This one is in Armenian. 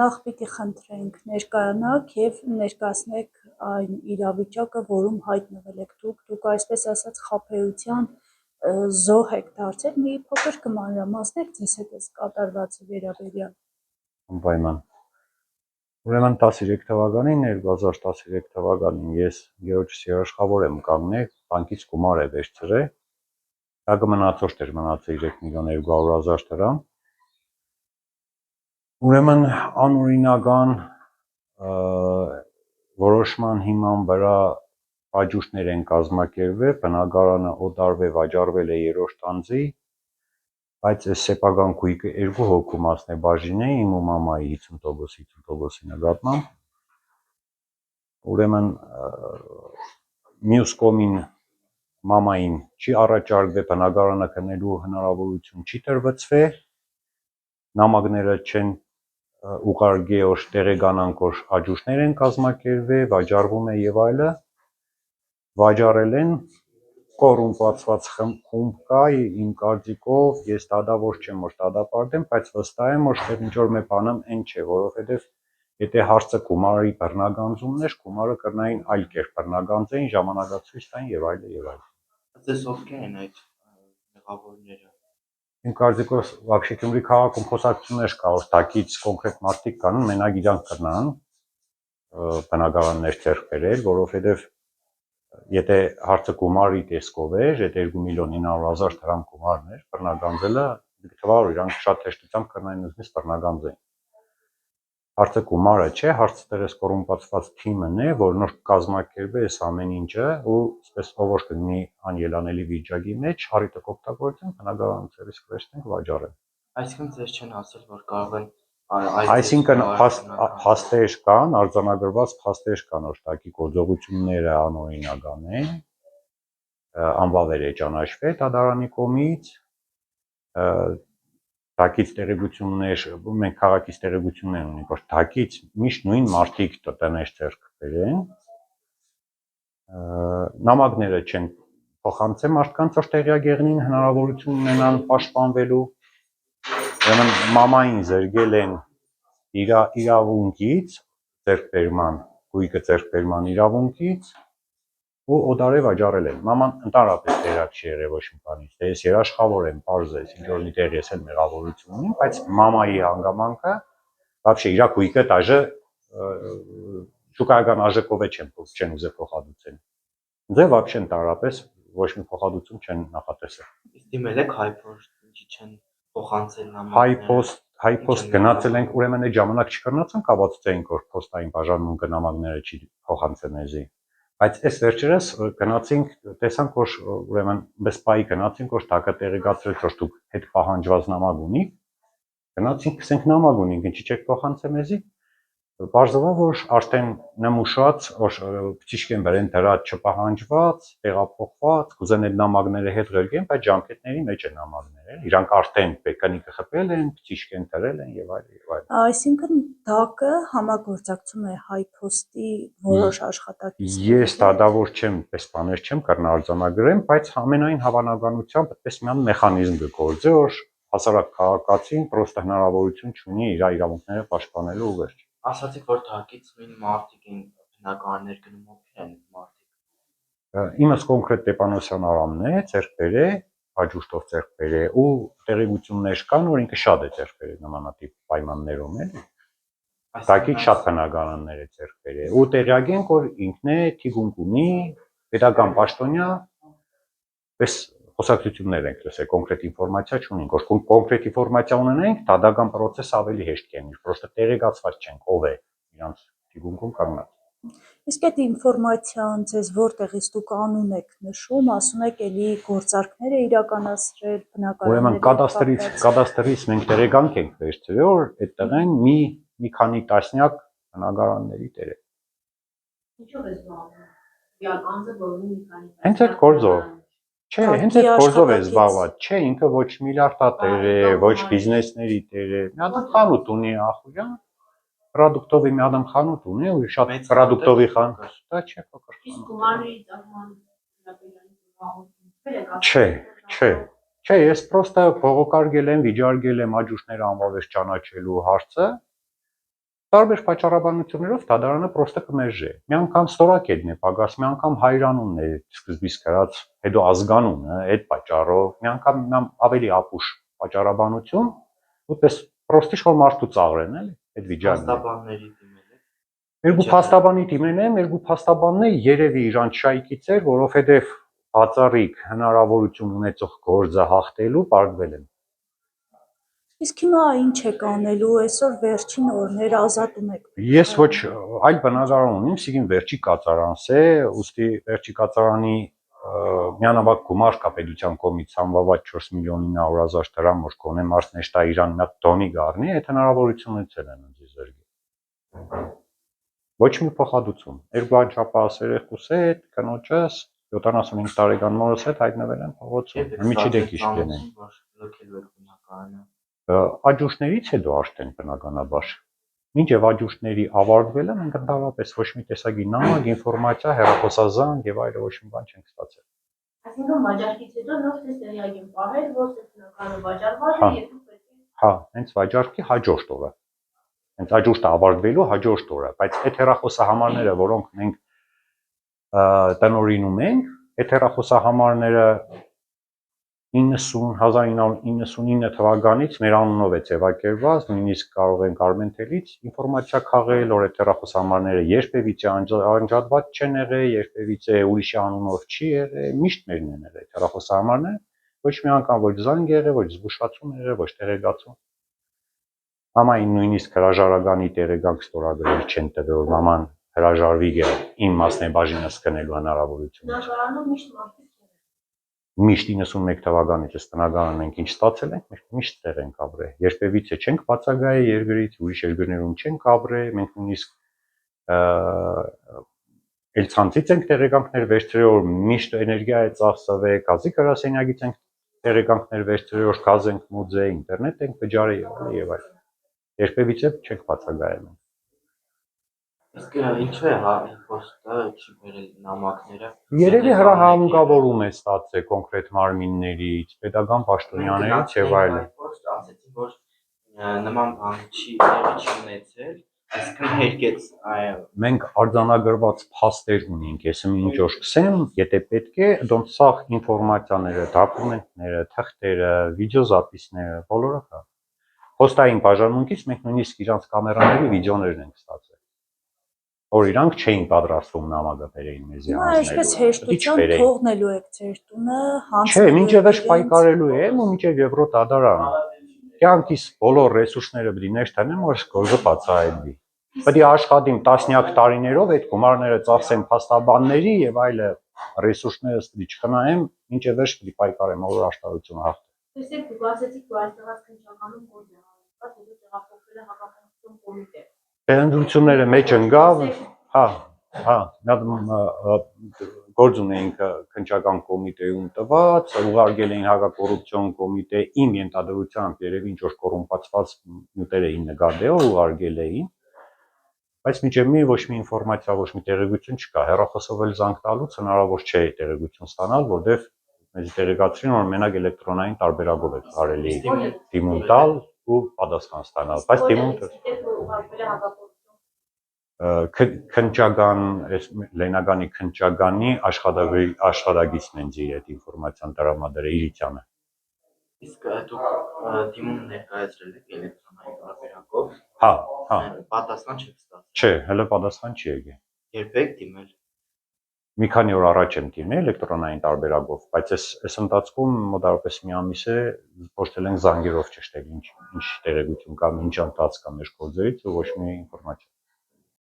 նախ պիտի խնդրենք ներկայանաք եւ ներկայացնեք այն իրավիճակը, որում հայտնվել եք դուք այսպես ասած խաբեության զոհ եք դարձել, մի փոքր կմանրամասնեք ձեզ հետ կատարվածի վերաբերյալ։ Անպայման։ Ուրեմն 13 թվականին, 2013 թվականին ես Գեորգիս երաշխավոր եմ կանգնել, բանկից գումար է վերցրել, դա կմնացորդ էր մնացել 3.200.000 դրամ։ Ուրեմն անօրինական որոշման հիման վրա վաճուշտներ են կազմակերպվել, բնակարանը օտարվել, վաճառվել է երրորդ անձի, բայց այս սեփական գույքը 2 հոգու մասնաբաժին է, իմ ու մամայի 50%-ի նկատմամբ։ Ուրեմն մյուս կողմին մամային չի առաջարկվել, բնակարանը քննելու հնարավորություն չի տրվեցվել, նամակները չեն ուղարկել, որ տեղեկանանք, որ աջուշներ են կազմակերպվել, վաճառվում է եւ այլը, վաճառել են, կոռումպացված խումբ կա, իմ կարծիքով, ես դատավոր չեմ, որ դատապարտեմ, բայց վստահ եմ, որ ինչ որ մի բանում այն չէ, որովհետեւ եթե հարցը գումարի բռնագանձումն էր, գումարը կրնային այլ կերպ բռնագանձեին, ժամանակացույց տային եւ այլը եւ այլը։ Ձեզ ովքեր են այդ մեղավորները։ Իմ կարծիքով вообще Գյումրի քաղաքում խոսակցություններ կա, որ տակից կոնկրետ մարդիկ կան, մենակ իրանք կրնան բնակարաններ ձեռք բերել, որովհետեւ եթե հարցը գումարի տեսքով էր, եթե 2.900.000 դրամ գումարն էր, բռնագանձելը թվա որ իրանք շատ հեշտությամբ կրնային նույնիսկ բռնագանձեին։ Հարցը գումարը չէ, հարցը դերս կոռումպացված թիմն է, որ նոր կազմակերպել է ամեն ինչը ու այսպես ով որ կգնի անելանելի վիճակի մեջ, հարիտը կօգտագործեն, բնակարանը ցերից կվերցնենք վաճառեն։ Այսինքն ձեզ չեն ասել, որ կարող են Այսինքն փաստեր կան, արձանագրված փաստեր կան, որ տակի գործողությունները անօրինական են, անվավեր է ճանաչվել դատարանի կողմից, տակից տեղեկություններ, մենք քաղաքից տեղեկություններ ունենք, որ տակից միշտ նույն մարդիկ տնտեսներ ձեռք բերեն, նամակները չեն փոխանցել մարդկանց, որ տեղյակ եղնին հնարավորություն ունենան պաշտպանվելու, ուրեմն մամային զրկել են իրավունքից, ձեռքբերման, գույքը ձեռքբերման իրավունքից ու օտարե վաճառել են։ Մաման ընդհանրապես տեղյակ չի եղել ոչ մի բանից, դե ես երաշխավոր եմ, պարզ է, ինչ որ մի տեղ ես էլ մեղավորություն ունեմ, բայց մամայի հանգամանքը, вообще իր գույքը դաժե շուկայական արժեքով չեն ուզել փոխհատուցել։ Ձե вообще ընդհանրապես ոչ մի փոխհատուցում չեն նախատեսել։ Իսկ դիմել եք հայփոստի չեն փոխանցել նամակները։ Հայփոստ գնացել ենք, ուրեմն այդ ժամանակ չկրնացան կապացուցեինք, որ փոստային բաժանմունքը նամակները չի փոխանցել մեզի։ Բայց այս վերջերս գնացինք, տեսանք, որ ուրեմն բեսպայի գնացինք, որ տակը տեղեկացրեց, որ դուք հետ պահանջված նամակ ունիք, գնացինք, ասենք նամակ ունենք, ինչի՞ չեք փոխանցել մեզի։ Բարձրացավ, որ արդեն նմուշած, որ փչիշկեն վրան դրած չպահանջված, տեղափոխված, կուզեն այդ նամակները հետ ղրկեն, բայց ժամկետների մեջ են նամակները, իրանք արդեն պեկանիկը խփել են, փչիշկեն դրել են եւ այլն եւ այլն։ Այսինքն ԴԱԿ-ը համագործակցում է հայփոստի որոշ աշխատակիցների։ Ես դատավոր չեմ, պես բաներ չեմ կրնա արձանագրեմ, բայց ամենայն հավանականությամբ այդպես մի հատ մեխանիզմ կգործի, որ հասարակ քաղաքացին պրոստը հնարավորություն չունի իր իրավունքները պաշտպանելու ու վերջ։ Ասացիք, որ տակից նույն մարդիկ են բնակարաններ գնում, ովքեր են մարդիկ։ Իմս կոնկրետ Տեպանոսյան Արամն է, ձեռք բերել, հաջուշտով ձեռք բերել ու տեղեկություններ կան, որ ինքը շատ է ձեռք բերել նմանատիպ պայմաններում էլի։ Տակից շատ բնակարաններ է ձեռք բերել ու տեղյակ ենք, որ ինքն է թիգունք ունի, պետական պաշտոնյա, պես խոսակցություններ ենք լսել, կոնկրետ ինֆորմացիա չունենք, որ կոնկրետ ինֆորմացիա ունենայինք, դատական process ավելի հեշտ կլինի, պրոստը տեղեկացված չենք, ով է իրանց թիգունքում կանգնած։ Իսկ այդ ինֆորմացիան ձեզ որտեղից դուք անուն եք նշում, ասում եք էլի գործարքներ է իրականացրել Ուրեմն կադաստրից մենք տեղեկանք ենք վերցրել, որ այդտեղ են մի քանի տասնյակ բնակարանների տերը։ Ինչո՞վ է զբաղվում։ Իան անձը բոլորին մի քանի։ Հենց այդ գործով։ Չէ, հենց այդ գործով է զբաղված, չէ, ինքը ոչ միլիարդատեր է, ոչ բիզնեսների տեր է, մի հատ խանութ ունի ախուրյան, պրոդուկտովի մի հատ խանութ ունի ու շատ պրոդուկտովի խանութ, դա չէ փոքր խանութ։ Իսկ գումարների ծախման Չէ, ես պրոստը բողոքարկել եմ, վիճարկել եմ աջուշները անվավեր ճանաչելու հարցը, Տարբեր պատճառաբանություններով դատարանը պրոստը կմերժի։ Մի անգամ ստորակետն է պակաս, մի անգամ հայրանունն է սկզբից գրած, հետո ազգանունը, այդ պատճառով, մի անգամ ավելի ապուշ պատճառաբանություն, ուտես պրոստի շոր մարդու ծաղրեն, էլի, այդ վիճակն է։ Փաստաբանների դիմել եք։ Երկու փաստաբանն եմ, երևի իրանց շայքից էր, որովհետև բացառիկ հնարավորություն ունեցող գործը հաղթելու պարտվել են։ Իսկ հիմա ինչ եք անելու, այսօր վերջին օրներ ազատում եք։ Ես ոչ այլ բնակարան ունիմ, սիգին վերջի կացարանս է, ուստի վերջի կացարանի միանավակ գումար կա պետության կողմից համվաված 4 միլիոն 900 հազար դրամ, որ կոնե մարդ նեշտա իրան մի հատ տոնի գառնի, այդ հնարավորությունը ցել են ինձ զերգի։ Ոչ մի փոխհատուցում։ Երկու անչափահաս երեխուս հետ, կնոջս 75 տարեկան մորս հետ հայտնվել են փողոցում։ Միջի դեկիշ դենեն։ Լքելու եք բնակարանը։ Աջուշներից հետո արդեն բնականաբար։ Մինչև աջուշների ավարտվելը մենք ընդհանրապես ոչ մի տեսակի նամակ, ինֆորմացիա, հեռախոսազանգ եւ այլը ոչ մի բան չենք ստացել։ Այսինքն վաճառքից հետո նոր տեսարյակ են պահել, որ բնակարանը վաճառված է եւ դուք պետք է։ Հա, հենց վաճառքի հաջորդ օրը։ Հենց աջուշտը ավարտվելու հաջորդ օրը, բայց այդ հեռախոսահամարները, որոնք մենք տնօրինում ենք, այդ հեռախոսահամարները 1999 թվականից մեր անունով է ձևակերպված, նույնիսկ կարող ենք Արմենտելից ինֆորմացիա քաղել, որ այդ հեռախոսահամարները երբևիցե անջատված չեն եղել, երբևիցե ուրիշի անունով չի եղել, միշտ մերն են եղել այդ հեռախոսահամարները, ոչ մի անգամ ոչ զանգ եղել, ոչ զգուշացում եղել, ոչ տեղեկացում։ Մամային նույնիսկ հրաժարականի տեղեկանք ստորագրել չեն տվել, որ մաման հրաժարվի իմ մասնեբաժինս կնելու հնարավորություն։ Բնակարանում միշտ մարդիկ են։ Միշտ 91 թվականից այս բնակարանը մենք ինչ ստացել ենք, մենք միշտ տեղ ենք ապրել։ Երբևիցե չենք բացակայել երկրից, ուրիշ երկրներում չենք ապրել, մենք նույնիսկ էլ ցանցից ենք տեղեկանքներ վերցրել, որ միշտ էներգիա է ծախսվել, գազի գրասենյակից ենք տեղեկանքներ վերցրել, որ գազ ենք մուծել, ինտերնետ ենք վճարել եւ այլն։ Երբևիցե չենք բացակայել։ Իսկ ինչու է հոստը չի բերել նամակները։ Երևի հրահանգավորում է ստացել կոնկրետ մարմիններից, պետական պաշտոնյաներից եւ այլն։ Ասեցին, որ նման բան չի ունեցել, այսինքն հերկեց այո։ Մենք արձանագրված փաստեր ունենք, ես ինչ որ սկսեմ, եթե պետք է, դոնց սաղ ինֆորմացիաները, դոկումենտները, թղթերը, վիդեոզապիսները, բոլորը կա։ Հոստային բաժանմունքից մենք նույնիսկ իրանց կամերաների վիդեոներն ենք ստացել, որ իրանք չէին պատրաստվում նամակը բերեին մեզի Հիմա այսպես հեշտությամբ թողնելու եք ձեր տունը, Չէ, մինչև վերջ պայքարելու եմ ու մինչև Եվրոդատարան։ Կյանքիս բոլոր ռեսուրսները պետք է ներդնեմ, որ գործը բացահայտվի։ Պետք է աշխատիմ տասնյակ տարիներով այդ գումարները ծախսեմ փաստաբանների եւ այլ ռեսուրսներս պետք է չխնայեմ, մինչև վերջ պետք է պայքարեմ, որ աշտարությունը հաղթի։ Տեսեք, դուք ասեցիք, որ այստեղած քննչականում գործ է հավաքված, հետո տեղափոխվել է հակապարտություն կոմիտե։ Տեղադրությունները մեջ ընկավ, հա, գործ ունեինք քննչական կոմիտեում տված, ուղարկել էին հակակոռուպցիոն կոմիտե, իմ ենթադրությամբ երևի ինչ որ կոռումպացված նյութեր էին նկատել, ուղարկել էին, բայց մինչև ոչ մի ինֆորմացիա, ոչ մի տեղեկություն չկա, հեռախոսով էլ զանգ տալուց հնարավոր չէ տեղեկություն ստանալ, որտեղ մեզ տեղեկացրին, որ մենակ էլեկտրոնային տարբերակով է կարելի դիմում տալ ու պատասխան ստանալ, բայց դիմում ուղարկվել է հակապարտություն քննչական, Լենագանի քննչականի աշխատագիծն են ձեր այդ ինֆորմացիան տրամադրել Իրիցյանը։ Իսկ դուք դիմում ներկայացրել եք էլեկտրոնային տարբերակով։ Հա։ Պատասխան չեք ստացել։ Չէ, հələ պատասխան չի եկել։ Երբ եք դիմել։ Մի քանի օր առաջ եմ դիմել էլեկտրոնային տարբերակով, բայց այս ընթացքում մոտավորապես մի ամիս է փորձել ենք զանգերով ճշտել ինչ տեղեկություն կա, ինչ ընթաց կա մեր գործերից ու ոչ մի ինֆորմացիա։